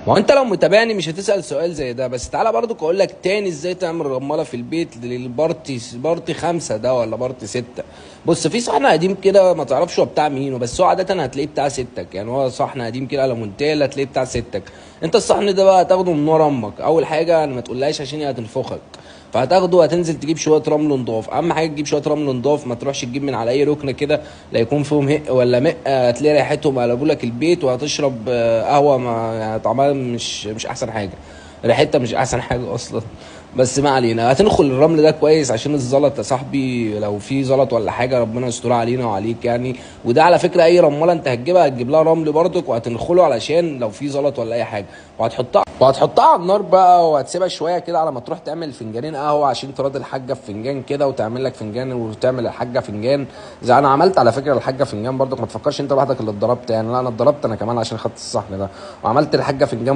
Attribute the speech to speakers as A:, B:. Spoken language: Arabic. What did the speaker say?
A: ما هو انت لو متابعني مش هتسأل سؤال زي ده، بس تعالى برضو اقول لك تاني ازاي تعمل رمالة في البيت للبارتي 5 ده ولا بارتي 6. بص، في صحن قديم كده ما تعرفش هو بتاع مين، بس هو عادة هتلاقيه بتاع ستك، يعني هو صحن قديم كده المونتيل هتلاقيه بتاع ستك. انت الصحن ده بقى هتاخده من ورا امك، اول حاجة ما تقولهاش عشان هي هتنفخك. فهتاخده هتنزل تجيب شويه رمل نضاف، اهم حاجه تجيب شويه رمل نضاف، ما تروحش تجيب من على اي ركنه كده لا يكون فيهم هق ولا مق، هتلاقي ريحتهم قلبوا لك البيت، وهتشرب قهوه ما يعني طعمها مش احسن حاجه، ريحتها مش احسن حاجه اصلا. بس ما علينا، هتنخل الرمل ده كويس عشان الزلط يا صاحبي، لو في زلط ولا حاجه ربنا يستر علينا وعليك يعني. وده على فكره اي رماله انت هتجيبها هتجيب لها رمل برضك، وهتنخله علشان لو في زلط ولا اي حاجه. وهتحطها على النار بقى، وهتسيبها شويه كده على ما تروح تعمل فنجانين قهوه عشان تراضي الحاجه في فنجان كده، وتعمل لك فنجان وتعمل الحاجه فنجان. زي انا عملت على فكره الحاجه فنجان برضك، ما تفكرش انت لوحدك اللي اتضربت يعني، لا انا اتضربت انا كمان عشان خدت الصحن ده، وعملت الحاجه فنجان